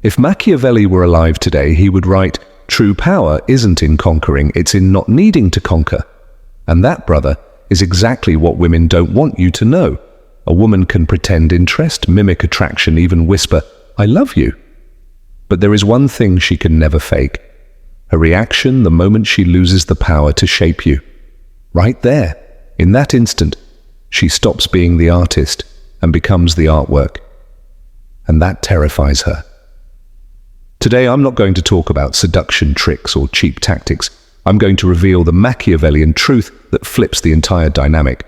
If Machiavelli were alive today, he would write, "True power isn't in conquering, it's in not needing to conquer." And that, brother, is exactly what women don't want you to know. A woman can pretend interest, mimic attraction, even whisper, "I love you." But there is one thing she can never fake. Her reaction the moment she loses the power to shape you. Right there, in that instant, she stops being the artist and becomes the artwork. And that terrifies her. Today, I'm not going to talk about seduction tricks or cheap tactics. I'm going to reveal the Machiavellian truth that flips the entire dynamic.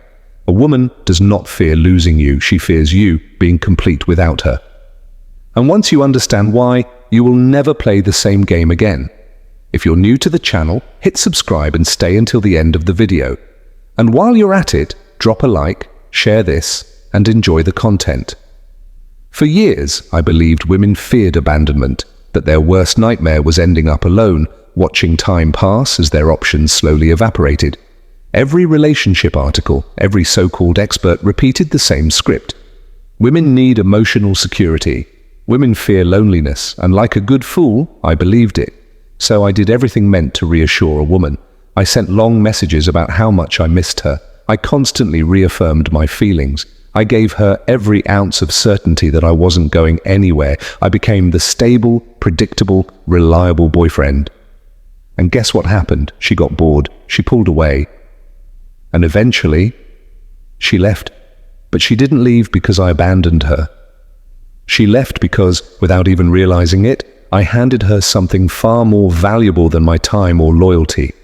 A woman does not fear losing you, she fears you being complete without her. And once you understand why, you will never play the same game again. If you're new to the channel, hit subscribe and stay until the end of the video. And while you're at it, drop a like, share this, and enjoy the content. For years, I believed women feared abandonment, that their worst nightmare was ending up alone, watching time pass as their options slowly evaporated. Every relationship article, every so-called expert repeated the same script. Women need emotional security. Women fear loneliness, and like a good fool, I believed it. So I did everything meant to reassure a woman. I sent long messages about how much I missed her. I constantly reaffirmed my feelings. I gave her every ounce of certainty that I wasn't going anywhere. I became the stable, predictable, reliable boyfriend. And guess what happened? She got bored. She pulled away. And eventually, she left. But she didn't leave because I abandoned her. She left because, without even realizing it, I handed her something far more valuable than my time or loyalty.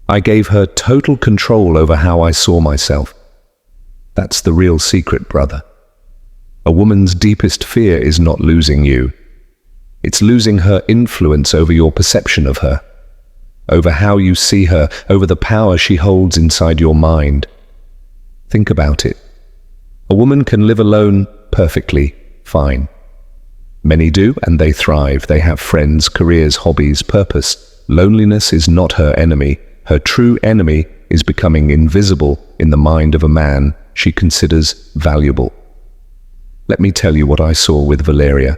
I gave her total control over how I saw myself. That's the real secret, brother. A woman's deepest fear is not losing you. It's losing her influence over your perception of her, over how you see her, over the power she holds inside your mind. Think about it. A woman can live alone perfectly fine. Many do, and they thrive. They have friends, careers, hobbies, purpose. Loneliness is not her enemy. Her true enemy is becoming invisible in the mind of a man she considers valuable. Let me tell you what I saw with Valeria.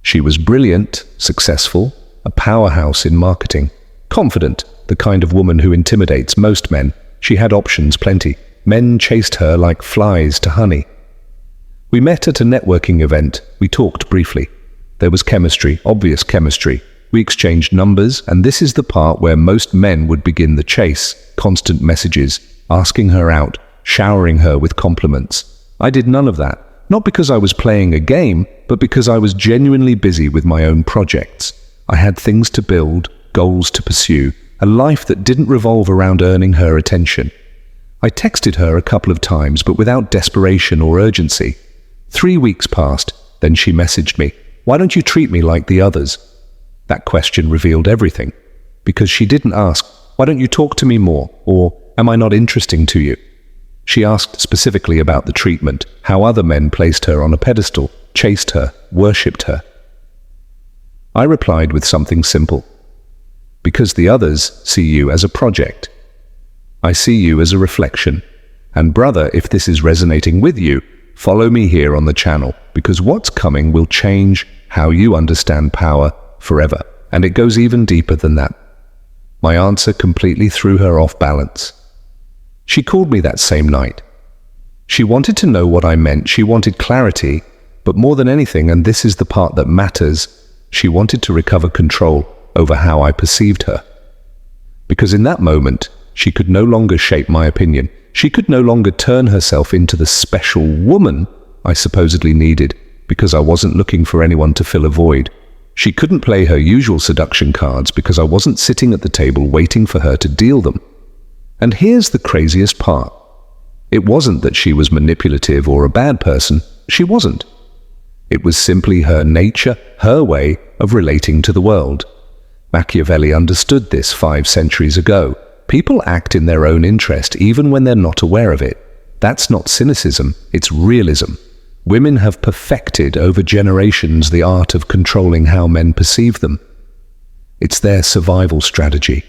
She was brilliant, successful, a powerhouse in marketing, confident, the kind of woman who intimidates most men. She had options plenty. Men chased her like flies to honey. We met at a networking event. We talked briefly. There was chemistry, obvious chemistry. We exchanged numbers, and this is the part where most men would begin the chase. Constant messages, asking her out, showering her with compliments. I did none of that, not because I was playing a game, but because I was genuinely busy with my own projects. I had things to build, goals to pursue, a life that didn't revolve around earning her attention. I texted her a couple of times, but without desperation or urgency. 3 weeks passed, then she messaged me, "Why don't you treat me like the others?" That question revealed everything, because she didn't ask, "Why don't you talk to me more?" or "Am I not interesting to you?" She asked specifically about the treatment, how other men placed her on a pedestal, chased her, worshipped her. I replied with something simple. Because the others see you as a project. I see you as a reflection. And brother, if this is resonating with you, follow me here on the channel, because what's coming will change how you understand power forever. And it goes even deeper than that. My answer completely threw her off balance. She called me that same night. She wanted to know what I meant. She wanted clarity, but more than anything, and this is the part that matters, she wanted to recover control over how I perceived her. Because in that moment, she could no longer shape my opinion. She could no longer turn herself into the special woman I supposedly needed, because I wasn't looking for anyone to fill a void. She couldn't play her usual seduction cards because I wasn't sitting at the table waiting for her to deal them. And here's the craziest part. It wasn't that she was manipulative or a bad person. She wasn't. It was simply her nature, her way of relating to the world. Machiavelli understood this 5 centuries ago. People act in their own interest even when they're not aware of it. That's not cynicism, it's realism. Women have perfected over generations the art of controlling how men perceive them. It's their survival strategy.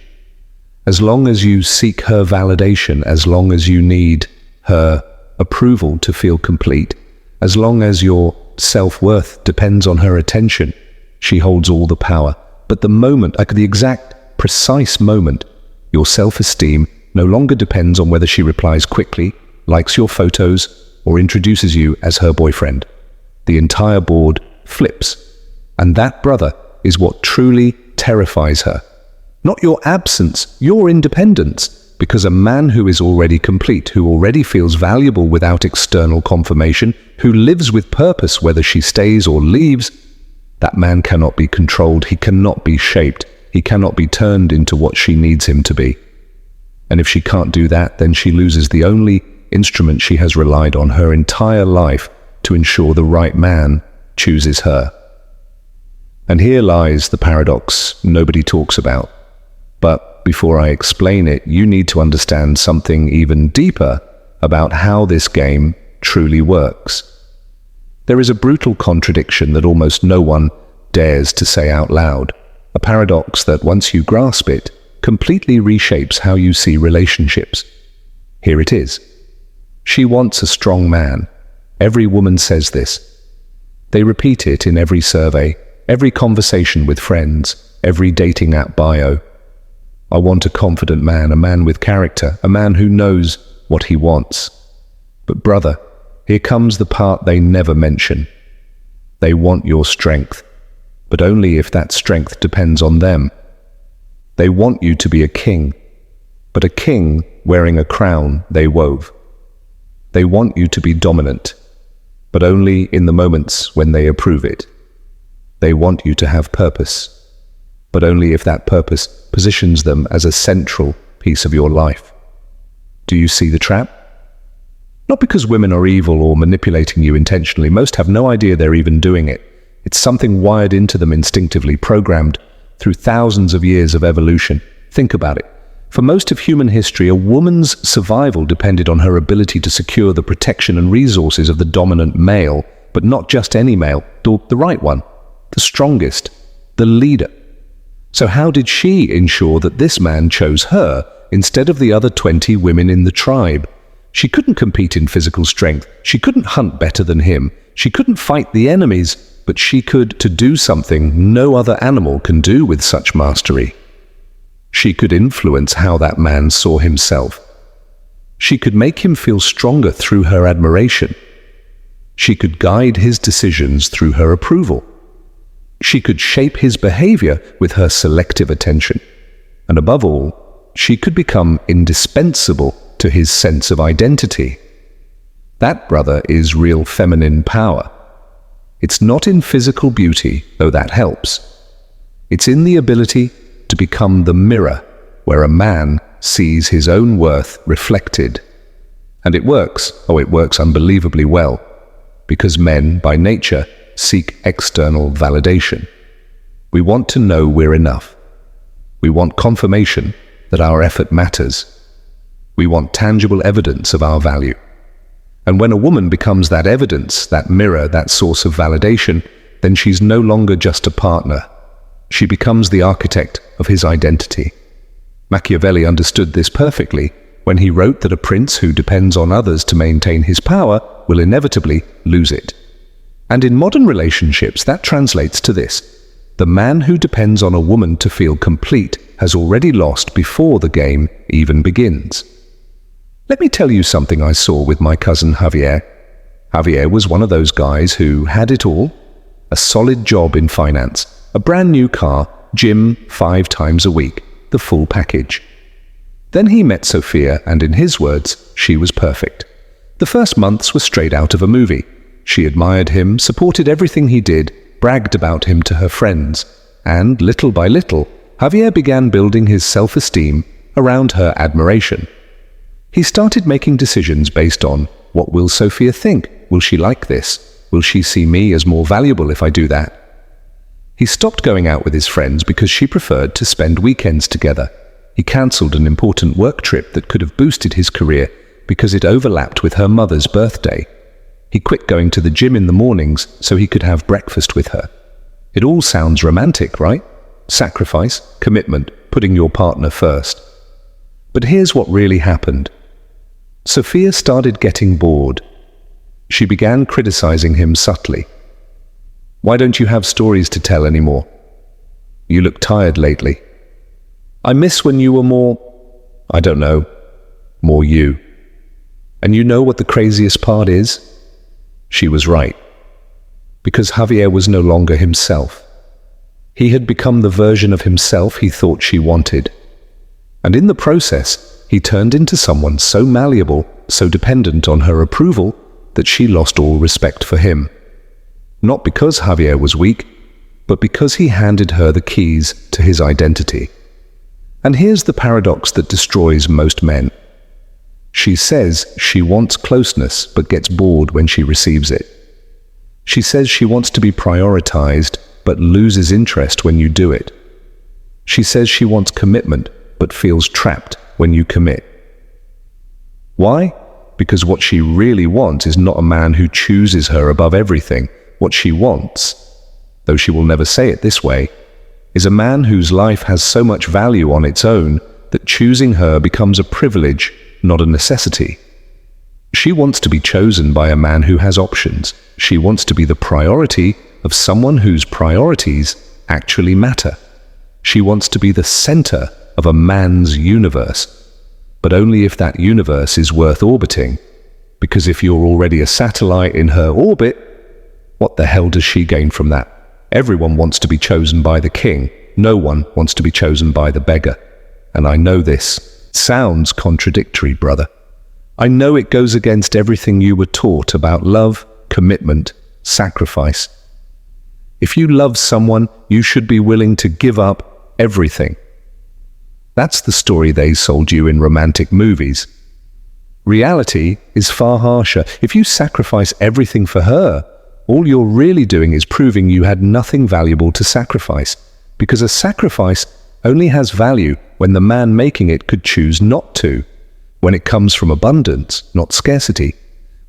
As long as you seek her validation, as long as you need her approval to feel complete, as long as you're self-worth depends on her attention, she holds all the power. But the moment, like the exact, precise moment, your self-esteem no longer depends on whether she replies quickly, likes your photos, or introduces you as her boyfriend. The entire board flips. And that, brother, is what truly terrifies her. Not your absence, your independence. Because a man who is already complete, who already feels valuable without external confirmation, who lives with purpose whether she stays or leaves, that man cannot be controlled, he cannot be shaped, he cannot be turned into what she needs him to be. And if she can't do that, then she loses the only instrument she has relied on her entire life to ensure the right man chooses her. And here lies the paradox nobody talks about. But before I explain it, you need to understand something even deeper about how this game truly works. There is a brutal contradiction that almost no one dares to say out loud, a paradox that, once you grasp it, completely reshapes how you see relationships. Here it is. She wants a strong man. Every woman says this. They repeat it in every survey, every conversation with friends, every dating app bio. I want a confident man, a man with character, a man who knows what he wants. But brother, here comes the part they never mention. They want your strength, but only if that strength depends on them. They want you to be a king, but a king wearing a crown they wove. They want you to be dominant, but only in the moments when they approve it. They want you to have purpose, but only if that purpose positions them as a central piece of your life. Do you see the trap? Not because women are evil or manipulating you intentionally. Most have no idea they're even doing it. It's something wired into them instinctively, programmed through thousands of years of evolution. Think about it. For most of human history, a woman's survival depended on her ability to secure the protection and resources of the dominant male, but not just any male, the right one, the strongest, the leader. So how did she ensure that this man chose her instead of the other 20 women in the tribe? She couldn't compete in physical strength. She couldn't hunt better than him. She couldn't fight the enemies, but she could to do something no other animal can do with such mastery. She could influence how that man saw himself. She could make him feel stronger through her admiration. She could guide his decisions through her approval. She could shape his behavior with her selective attention. And above all, she could become indispensable to his sense of identity. That, brother, is real feminine power. It's not in physical beauty, though that helps. It's in the ability to become the mirror where a man sees his own worth reflected. And it works, it works unbelievably well, because men, by nature, seek external validation. We want to know we're enough. We want confirmation that our effort matters. We want tangible evidence of our value. And when a woman becomes that evidence, that mirror, that source of validation, then she's no longer just a partner. She becomes the architect of his identity. Machiavelli understood this perfectly when he wrote that a prince who depends on others to maintain his power will inevitably lose it. And in modern relationships, that translates to this. The man who depends on a woman to feel complete has already lost before the game even begins. Let me tell you something I saw with my cousin Javier. Javier was one of those guys who had it all: a solid job in finance, a brand new car, gym 5 times a week, the full package. Then he met Sophia, and in his words, she was perfect. The first months were straight out of a movie. She admired him, supported everything he did, bragged about him to her friends, and little by little, Javier began building his self-esteem around her admiration. He started making decisions based on, what will Sophia think? Will she like this? Will she see me as more valuable if I do that? He stopped going out with his friends because she preferred to spend weekends together. He cancelled an important work trip that could have boosted his career because it overlapped with her mother's birthday. He quit going to the gym in the mornings so he could have breakfast with her. It all sounds romantic, right? Sacrifice, commitment, putting your partner first. But here's what really happened. Sophia started getting bored. She began criticizing him subtly. Why don't you have stories to tell anymore? You look tired lately. I miss when you were more, I don't know, more you. And you know what the craziest part is? She was right. Because Javier was no longer himself. He had become the version of himself he thought she wanted. And in the process, he turned into someone so malleable, so dependent on her approval, that she lost all respect for him. Not because Javier was weak, but because he handed her the keys to his identity. And here's the paradox that destroys most men. She says she wants closeness but gets bored when she receives it. She says she wants to be prioritized but loses interest when you do it. She says she wants commitment but feels trapped when you commit. Why? Because what she really wants is not a man who chooses her above everything. What she wants, though she will never say it this way, is a man whose life has so much value on its own that choosing her becomes a privilege, not a necessity. She wants to be chosen by a man who has options. She wants to be the priority of someone whose priorities actually matter. She wants to be the center of a man's universe, but only if that universe is worth orbiting. Because if you're already a satellite in her orbit, what the hell does she gain from that? Everyone wants to be chosen by the king. No one wants to be chosen by the beggar. And I know this sounds contradictory, brother. I know it goes against everything you were taught about love, commitment, sacrifice. If you love someone, you should be willing to give up everything. That's the story they sold you in romantic movies. Reality is far harsher. If you sacrifice everything for her, all you're really doing is proving you had nothing valuable to sacrifice, because a sacrifice only has value when the man making it could choose not to, when it comes from abundance, not scarcity,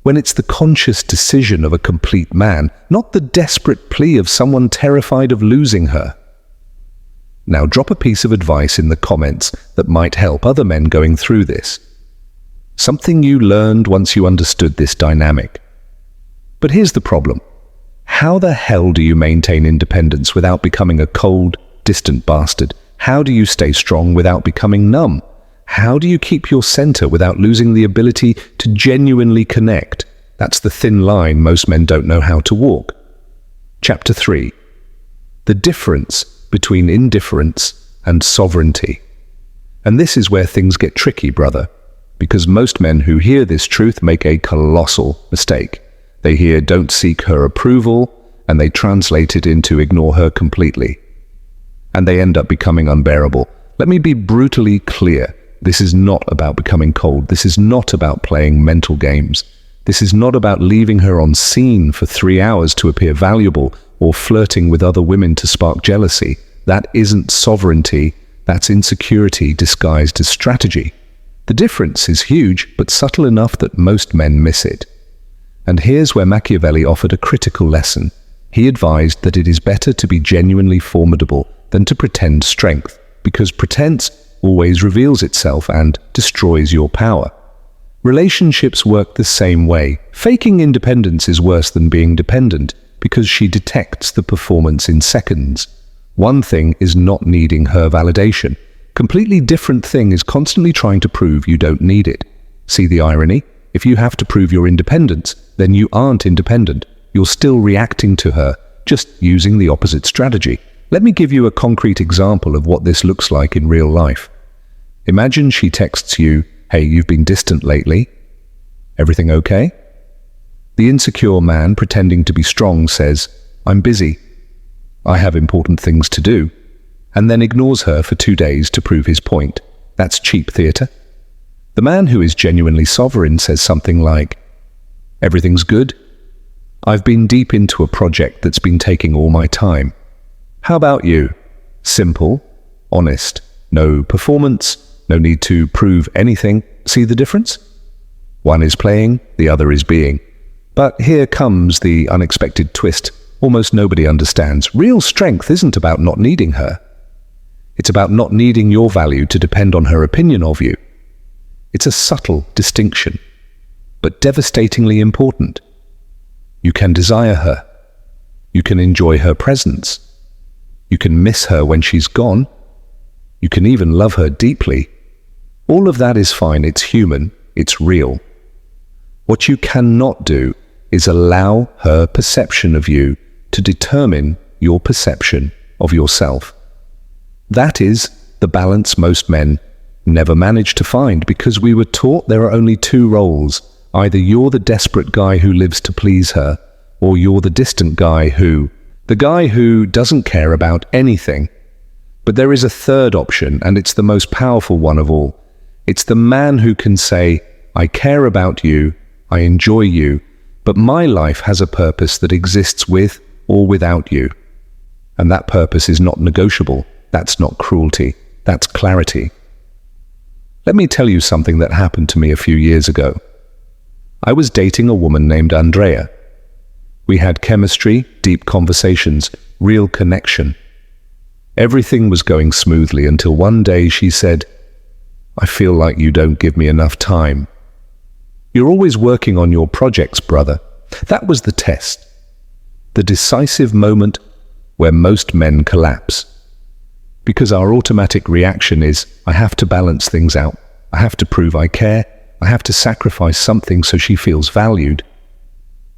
when it's the conscious decision of a complete man, not the desperate plea of someone terrified of losing her. Now drop a piece of advice in the comments that might help other men going through this. Something you learned once you understood this dynamic. But here's the problem. How the hell do you maintain independence without becoming a cold, distant bastard? How do you stay strong without becoming numb? How do you keep your center without losing the ability to genuinely connect? That's the thin line most men don't know how to walk. Chapter 3. The difference between indifference and sovereignty. And this is where things get tricky, brother, because most men who hear this truth make a colossal mistake. They hear "don't seek her approval" and they translate it into "ignore her completely." And they end up becoming unbearable. Let me be brutally clear. This is not about becoming cold. This is not about playing mental games. This is not about leaving her on scene for 3 hours to appear valuable or flirting with other women to spark jealousy. That isn't sovereignty. That's insecurity disguised as strategy. The difference is huge, but subtle enough that most men miss it. And here's where Machiavelli offered a critical lesson. He advised that it is better to be genuinely formidable than to pretend strength, because pretense always reveals itself and destroys your power. Relationships work the same way. Faking independence is worse than being dependent, because she detects the performance in seconds. One thing is not needing her validation. Completely different thing is constantly trying to prove you don't need it. See the irony? If you have to prove your independence, then you aren't independent. You're still reacting to her, just using the opposite strategy. Let me give you a concrete example of what this looks like in real life. Imagine she texts you, "Hey, you've been distant lately. Everything okay?" The insecure man, pretending to be strong, says, "I'm busy. I have important things to do," and then ignores her for 2 days to prove his point. That's cheap theater. The man who is genuinely sovereign says something like, "Everything's good. I've been deep into a project that's been taking all my time. How about you? Simple, honest, no performance, no need to prove anything. See the difference? One is playing, the other is being. But here comes the unexpected twist almost nobody understands. Real strength isn't about not needing her. It's about not needing your value to depend on her opinion of you. It's a subtle distinction, but devastatingly important. You can desire her. You can enjoy her presence. You can miss her when she's gone. You can even love her deeply. All of that is fine. It's human. It's real. What you cannot do is allow her perception of you to determine your perception of yourself. That is the balance most men never manage to find, because we were taught there are only two roles. Either you're the desperate guy who lives to please her, or you're the distant guy the guy who doesn't care about anything. But there is a third option, and it's the most powerful one of all. It's the man who can say, I care about you, I enjoy you, but my life has a purpose that exists with or without you. And that purpose is not negotiable. That's not cruelty. That's clarity. Let me tell you something that happened to me a few years ago. I was dating a woman named Andrea. We had chemistry, deep conversations, real connection. Everything was going smoothly until one day she said, I feel like you don't give me enough time. You're always working on your projects, brother. That was the test. The decisive moment where most men collapse. Because our automatic reaction is, I have to balance things out. I have to prove I care. I have to sacrifice something so she feels valued.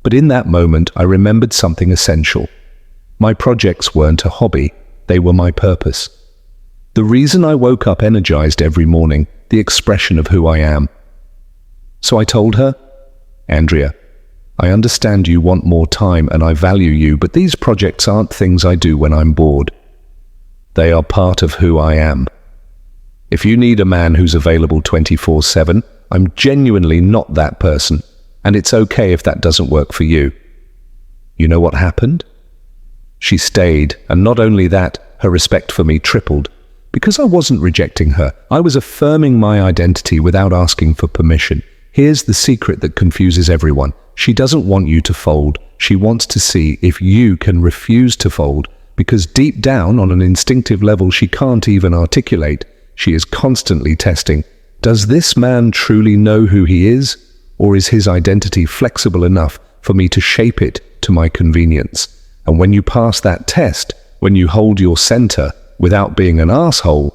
But in that moment, I remembered something essential. My projects weren't a hobby. They were my purpose. The reason I woke up energized every morning, the expression of who I am. So I told her, Andrea, I understand you want more time and I value you, but these projects aren't things I do when I'm bored. They are part of who I am. If you need a man who's available 24/7, I'm genuinely not that person, and it's okay if that doesn't work for you. You know what happened? She stayed, and not only that, her respect for me tripled. Because I wasn't rejecting her, I was affirming my identity without asking for permission. Here's the secret that confuses everyone. She doesn't want you to fold. She wants to see if you can refuse to fold, because deep down, on an instinctive level she can't even articulate, she is constantly testing. Does this man truly know who he is, or is his identity flexible enough for me to shape it to my convenience? And when you pass that test, when you hold your center without being an asshole,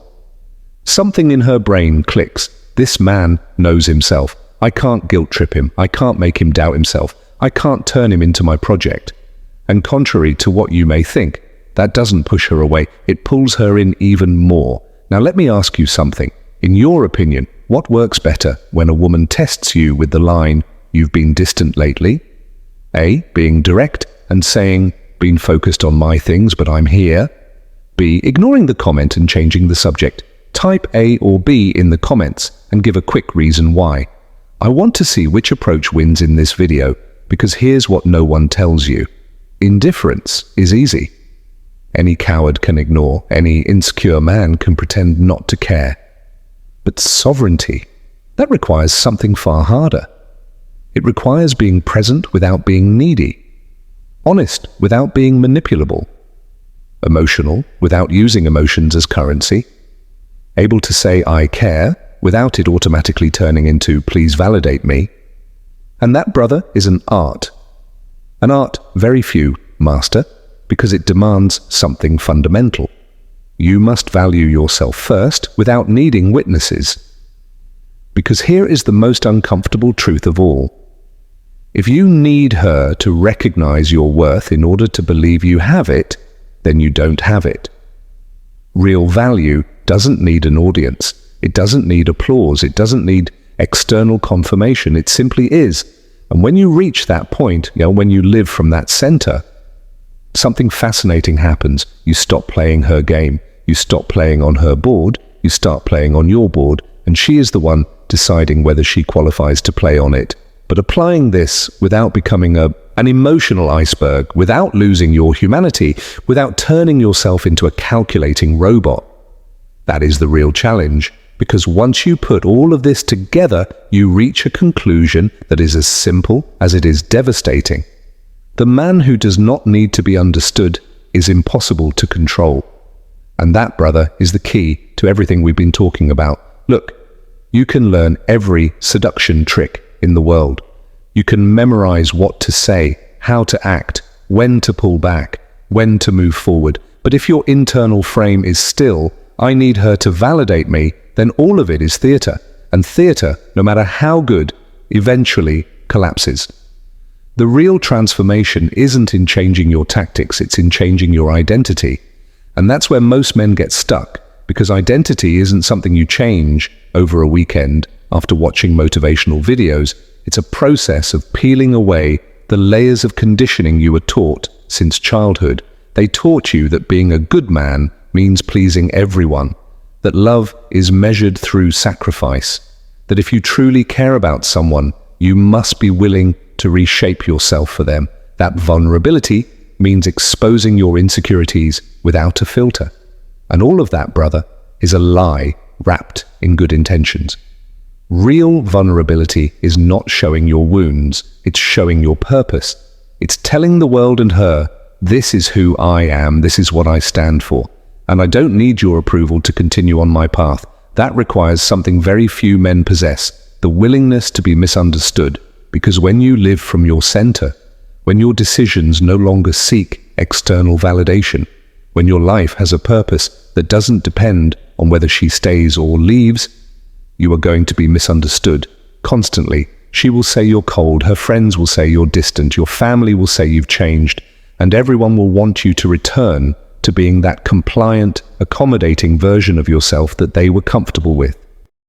something in her brain clicks. This man knows himself. I can't guilt trip him. I can't make him doubt himself. I can't turn him into my project. And contrary to what you may think, that doesn't push her away. It pulls her in even more. Now let me ask you something. In your opinion, what works better when a woman tests you with the line, you've been distant lately? A, being direct and saying, been focused on my things, but I'm here. B, ignoring the comment and changing the subject. Type A or B in the comments and give a quick reason why. I want to see which approach wins in this video, because here's what no one tells you. Indifference is easy. Any coward can ignore, any insecure man can pretend not to care. But sovereignty, that requires something far harder. It requires being present without being needy, honest without being manipulable, emotional without using emotions as currency, able to say I care without it automatically turning into please validate me. And that, brother, is an art. An art very few master, because it demands something fundamental. You must value yourself first without needing witnesses. Because here is the most uncomfortable truth of all. If you need her to recognize your worth in order to believe you have it, then you don't have it. Real value doesn't need an audience. It doesn't need applause. It doesn't need external confirmation. It simply is. And when you reach that point, when you live from that center, something fascinating happens. You stop playing her game. You stop playing on her board. You start playing on your board. And she is the one deciding whether she qualifies to play on it. But applying this without becoming an emotional iceberg, without losing your humanity, without turning yourself into a calculating robot, that is the real challenge. Because once you put all of this together, you reach a conclusion that is as simple as it is devastating. The man who does not need to be understood is impossible to control. And that, brother, is the key to everything we've been talking about. Look, you can learn every seduction trick in the world. You can memorize what to say, how to act, when to pull back, when to move forward. But if your internal frame is still, I need her to validate me, then all of it is theatre. And theatre, no matter how good, eventually collapses. The real transformation isn't in changing your tactics, it's in changing your identity. And that's where most men get stuck, because identity isn't something you change over a weekend after watching motivational videos. It's a process of peeling away the layers of conditioning you were taught since childhood. They taught you that being a good man means pleasing everyone, that love is measured through sacrifice, that if you truly care about someone, you must be willing to reshape yourself for them. That vulnerability means exposing your insecurities without a filter. And all of that, brother, is a lie wrapped in good intentions. Real vulnerability is not showing your wounds, it's showing your purpose. It's telling the world and her, this is who I am, this is what I stand for, and I don't need your approval to continue on my path. That requires something very few men possess, the willingness to be misunderstood, because when you live from your center, when your decisions no longer seek external validation, when your life has a purpose that doesn't depend on whether she stays or leaves, you are going to be misunderstood constantly. She will say you're cold, her friends will say you're distant, your family will say you've changed, and everyone will want you to return to being that compliant, accommodating version of yourself that they were comfortable with.